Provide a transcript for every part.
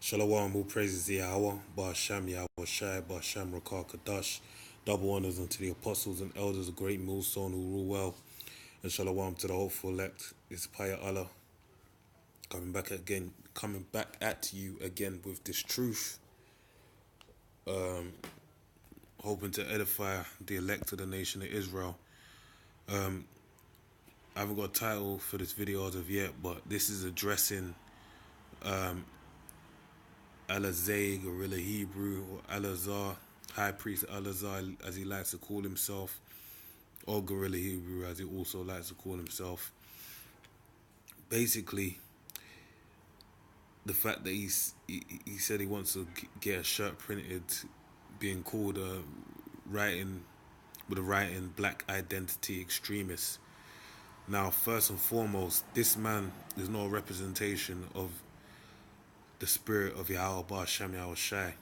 Shalom, who praises Yahweh, Ba'asham Yahweh Shai, Ba'asham Rakar Kadash, double honors unto the apostles and elders of great millstone who rule well, and shalom to the hopeful elect. It's Paya Allah coming back at you again with this truth, hoping to edify the elect of the nation of Israel. I haven't got a title for this video as of yet, but this is addressing Alazay, Gorilla Hebrew, or Alazar, High Priest Alazar, as he likes to call himself, or Gorilla Hebrew, as he also likes to call himself. Basically, the fact that he said he wants to get a shirt printed, being called writing Black Identity Extremists. Now, first and foremost, this man is no representation of the spirit of Yahweh Ba'asham Yahweh Shai.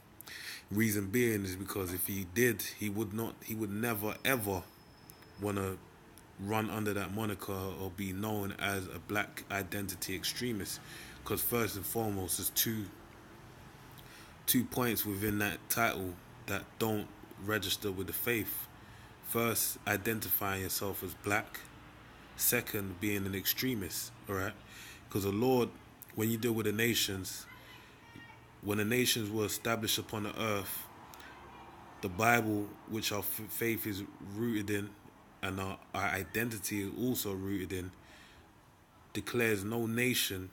Reason being is because if he did, he would never ever want to run under that moniker or be known as a Black Identity Extremist. Because first and foremost, there's two points within that title that don't register with the faith. First, identifying yourself as black. Second, being an extremist. Alright? Because the Lord, when you deal with the nations, when the nations were established upon the earth, the Bible, which our faith is rooted in, and our identity is also rooted in, declares no nation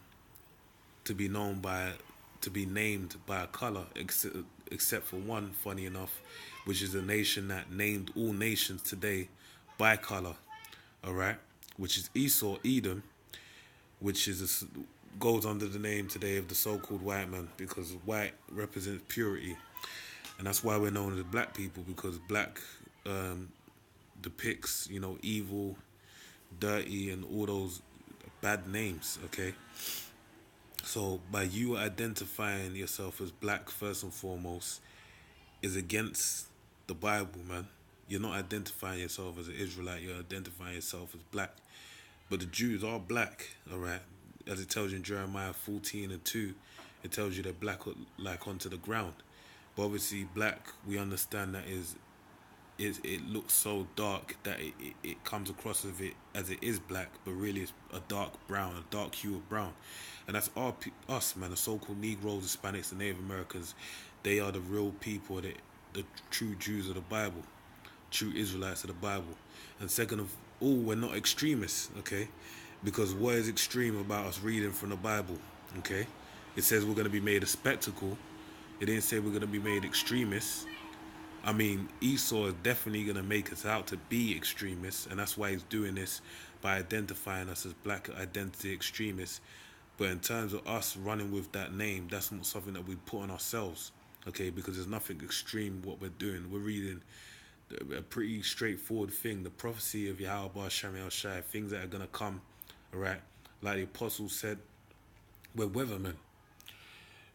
to be named by a color, except for one, funny enough, which is a nation that named all nations today by color, alright, which is Esau, Edom, which is goes under the name today of the so-called white man, because white represents purity, and that's why we're known as black people, because black depicts, evil, dirty, and all those bad names. Okay, so by you identifying yourself as black, first and foremost, is against the Bible, man. You're not identifying yourself as an Israelite, you're identifying yourself as black. But the Jews are black, alright? As it tells you in Jeremiah 14:2, it tells you they're black like onto the ground. But obviously black, we understand that it looks so dark that it comes across as it is black, but really it's a dark brown, a dark hue of brown. And that's us, man, the so-called Negroes, Hispanics, and Native Americans. They are the real people, the true Jews of the Bible, true Israelites of the Bible. And second of all, we're not extremists, okay? Because what is extreme about us reading from the Bible, okay? It says we're going to be made a spectacle. It didn't say we're going to be made extremists. I mean, Esau is definitely going to make us out to be extremists, and that's why he's doing this, by identifying us as black identity extremists. But in terms of us running with that name, that's not something that we put on ourselves, okay? Because there's nothing extreme what we're doing. We're reading a pretty straightforward thing, the prophecy of Yahweh Ba'asham Yahweh Shai, things that are going to come, alright? Like the apostles said, we're weathermen.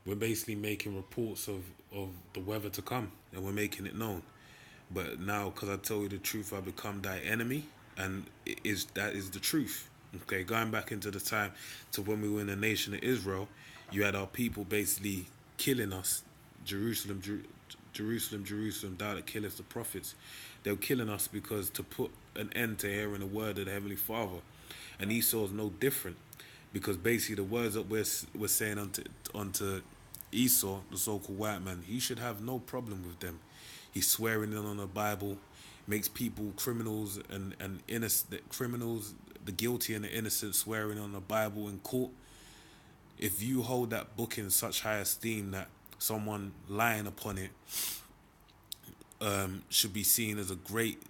We're basically making reports of the weather to come, and we're making it known. But now, because I tell you the truth, I become thy enemy, and that is the truth. Okay, going back into the time to when we were in the nation of Israel, you had our people basically killing us. Jerusalem, thou that killest the prophets. They were killing us because to put an end to hearing the word of the Heavenly Father. And Esau is no different, because basically the words that we're saying unto Esau, the so-called white man, he should have no problem with them. He's swearing in on the Bible, makes people criminals and innocent criminals, the guilty and the innocent, swearing on the Bible in court. If you hold that book in such high esteem that someone lying upon it should be seen as a great,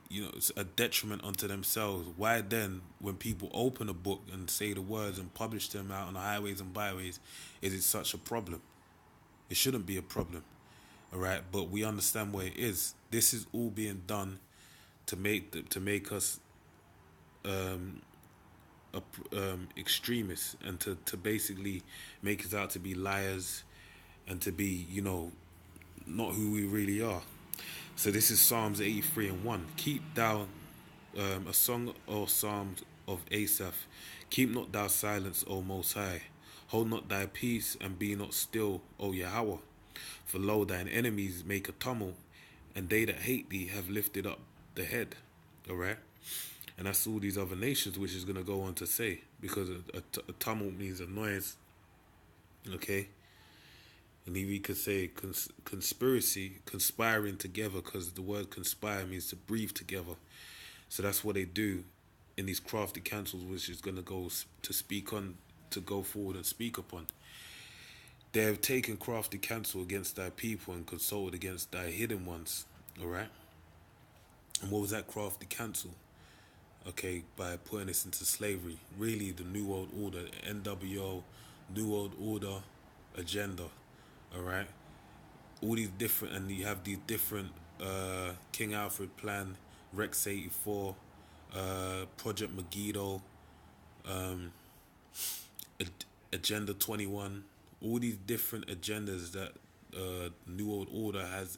a detriment unto themselves, why then, when people open a book and say the words and publish them out on the highways and byways, is it such a problem? It shouldn't be a problem, all right? But we understand what it is. This is all being done to make us extremists, and to basically make us out to be liars, and to be, not who we really are. So this is Psalms 83:1. Keep thou a song or psalms of Asaph. Keep not thou silence, O Most High. Hold not thy peace, and be not still, O Yahweh. For lo, thine enemies make a tumult, and they that hate thee have lifted up the head. Alright? And that's all these other nations, which is going to go on to say, because a tumult means a noise. Okay? And we could say conspiracy, conspiring together, because the word conspire means to breathe together. So that's what they do in these crafty councils, which is going to go to speak on, to go forward and speak upon. They have taken crafty counsel against thy people and consulted against thy hidden ones. Alright? And what was that crafty counsel? Okay, by putting us into slavery. Really, the New World Order, NWO, New World Order agenda. Alright? All these different, and you have these different King Alfred Plan, Rex 84, Project Megiddo, Agenda 21, all these different agendas that New World Order has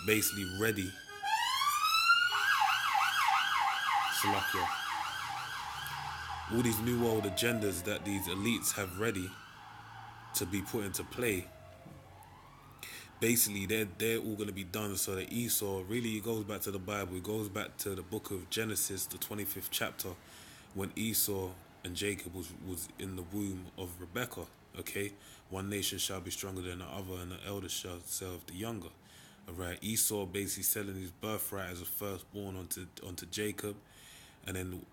basically ready. Salakia. All these New World agendas that these elites have ready to be put into play. Basically, they're all going to be done so that Esau, really it goes back to the Bible, it goes back to the book of Genesis, the 25th chapter, when Esau and Jacob was in the womb of Rebekah. Okay, one nation shall be stronger than the other, and the elder shall serve the younger. Alright, Esau basically selling his birthright as a firstborn onto Jacob, and then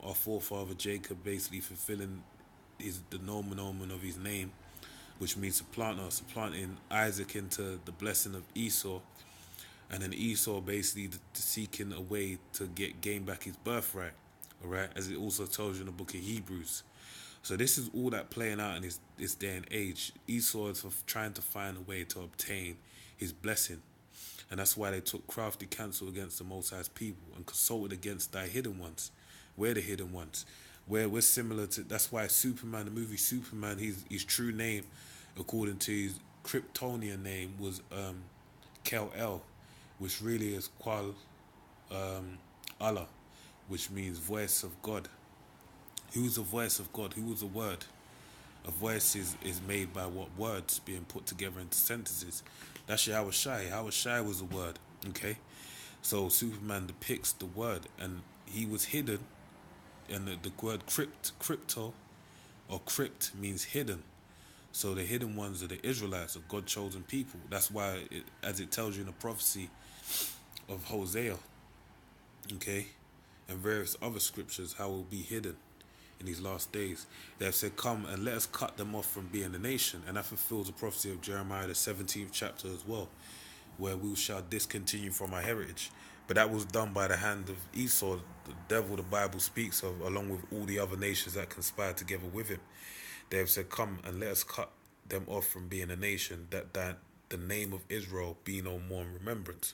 our forefather Jacob basically fulfilling the nomen of his name, which means supplanting Isaac into the blessing of Esau, and then Esau basically seeking a way to gain back his birthright. Alright, as it also tells you in the book of Hebrews. So this is all that playing out in this day and age. Esau is trying to find a way to obtain his blessing. And that's why they took crafty counsel against the Most High's people and consulted against thy hidden ones. We're the hidden ones. We're similar to, that's why Superman, the movie Superman, his true name, according to his Kryptonian name, was Kal-El, which really is Qual Allah, which means voice of God. Who's the voice of God? Who was the word? A voice is made by what words being put together into sentences. That's Yahweh Shai. Yahweh Shai was a word. Okay? So Superman depicts the word, and he was hidden, and the word crypto, or crypt means hidden. So the hidden ones are the Israelites, of God chosen people. That's why, as it tells you in the prophecy of Hosea, okay, and various other scriptures, how it will be hidden in these last days. They have said, come and let us cut them off from being a nation. And that fulfills the prophecy of Jeremiah, the 17th chapter as well, where we shall discontinue from our heritage. But that was done by the hand of Esau, the devil the Bible speaks of, along with all the other nations that conspired together with him. They have said, come and let us cut them off from being a nation, that the name of Israel be no more in remembrance.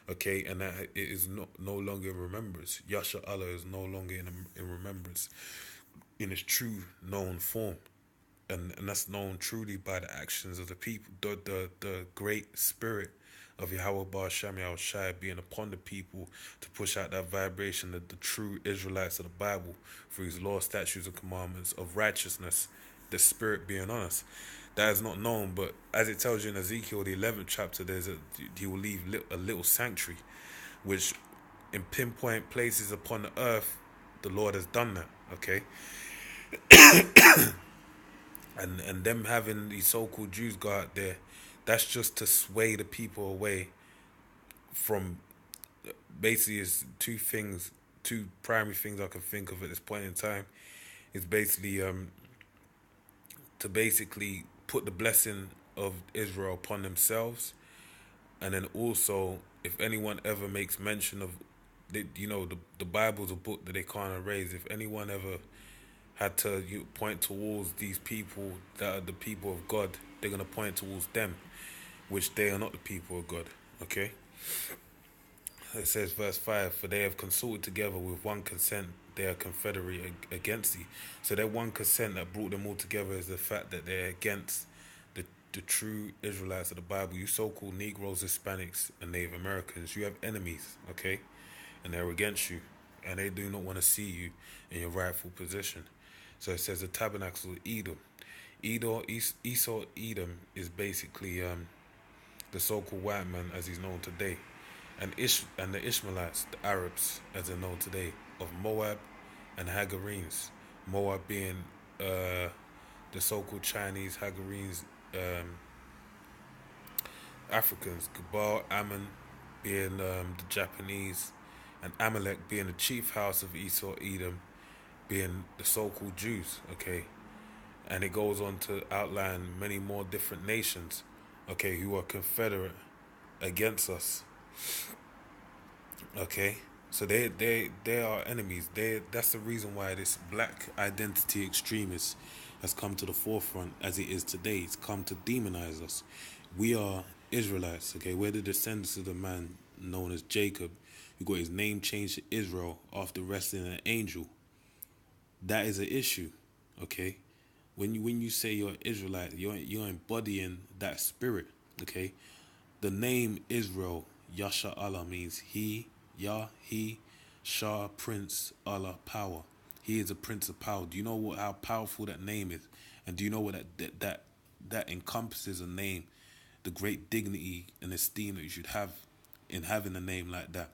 Okay, and that it is no longer in remembrance. Yasha Allah is no longer in remembrance in its true known form. And that's known truly by the actions of the people, the great spirit of Yahweh Bar Shem Yahweh Shai being upon the people to push out that vibration of the true Israelites of the Bible through his law, statutes, and commandments of righteousness, the spirit being on us. That is not known, but as it tells you in Ezekiel, the 11th chapter, he will leave a little sanctuary, which in pinpoint places upon the earth, the Lord has done that, okay? And them having these so-called Jews go out there, that's just to sway the people away from, basically is two primary things I can think of at this point in time. Is basically to basically put the blessing of Israel upon themselves, and then also if anyone ever makes mention of, the Bible's a book that they can't erase. If anyone ever had to point towards these people that are the people of God, they're going to point towards them, which they are not the people of God. Okay? It says, verse 5, for they have consulted together with one consent, they are confederate against thee. So that one consent that brought them all together is the fact that they're against the true Israelites of the Bible. You so-called Negroes, Hispanics, and Native Americans, you have enemies, okay? And they're against you, and they do not want to see you in your rightful position. So it says the tabernacles of Edom. Esau Edom is basically the so-called white man as he's known today, and the Ishmaelites, the Arabs as they're known today, of Moab and Hagarenes. Moab being the so-called Chinese, Hagarenes Africans, Gebal, Ammon being the Japanese, and Amalek being the chief house of Esau Edom, being the so-called Jews. Okay, and it goes on to outline many more different nations, okay, who are confederate against us. Okay, so they are enemies. That's the reason why this black identity extremist has come to the forefront as it is today. It's come to demonize us. We are Israelites. Okay, we're the descendants of the man known as Jacob, who got his name changed to Israel after wrestling an angel. That is an issue. Okay, when you say you're Israelite, you're embodying that spirit. Okay, the name Israel, Yasha Allah, means he, Yah, he, Shah, Prince, Allah, power. He is a prince of power. Do you know how powerful that name is? And do you know what that encompasses a name, the great dignity and esteem that you should have in having a name like that?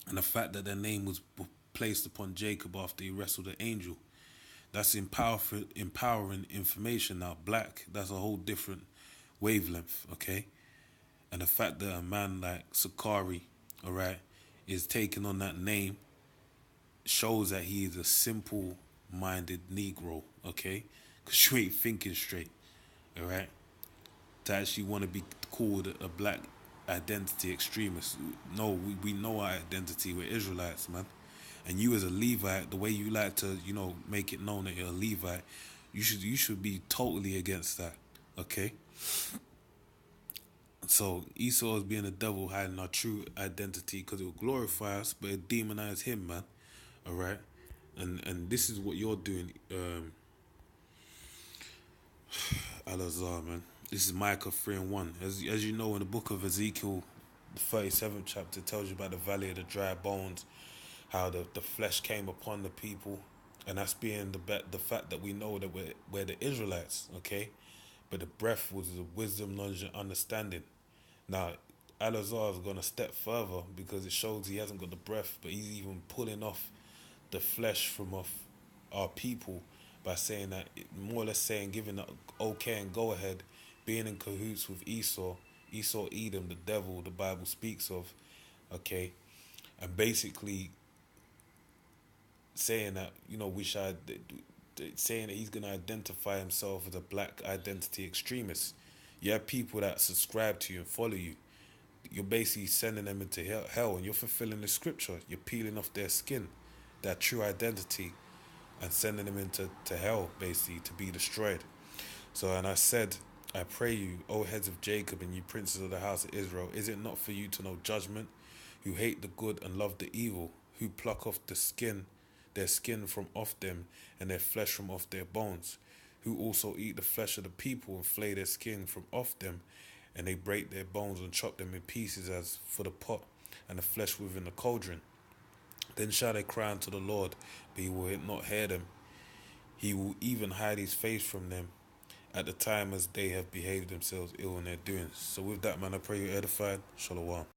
And the fact that their name was placed upon Jacob after he wrestled the angel, that's empowering information. Now, black, that's a whole different wavelength, okay? And the fact that a man like Sakari, all right, is taking on that name shows that he is a simple-minded Negro, okay? Because you ain't thinking straight, all right? To actually want to be called a black identity extremist. No, we know our identity. We're Israelites, man. And you as a Levite, the way you like to, make it known that you're a Levite, you should be totally against that, okay? So Esau is being the devil hiding our true identity because it will glorify us, but it demonize him, man. All right, and this is what you're doing, Alazar, man. This is Micah 3:1. As you know, in the book of Ezekiel, the 37th chapter tells you about the valley of the dry bones, how the flesh came upon the people, and that's being the fact that we know that we're the Israelites, okay, but the breath was the wisdom, knowledge, and understanding. Now, Alazar is going to step further because it shows he hasn't got the breath, but he's even pulling off the flesh from off our people by saying that, more or less saying, giving the okay and go ahead, being in cahoots with Esau, Edom, the devil the Bible speaks of, okay, and basically saying that, saying that he's going to identify himself as a black identity extremist. You have people that subscribe to you and follow you. You're basically sending them into hell, and you're fulfilling the scripture. You're peeling off their skin, their true identity, and sending them into hell, basically, to be destroyed. So, and I said, I pray you, O heads of Jacob, and you princes of the house of Israel, is it not for you to know judgment, who hate the good and love the evil, who pluck off their skin from off them, and their flesh from off their bones, who also eat the flesh of the people and flay their skin from off them, and they break their bones and chop them in pieces as for the pot, and the flesh within the cauldron. Then shall they cry unto the Lord, but he will not hear them. He will even hide his face from them at the time as they have behaved themselves ill in their doings. So with that, man, I pray you're edified. Shalom.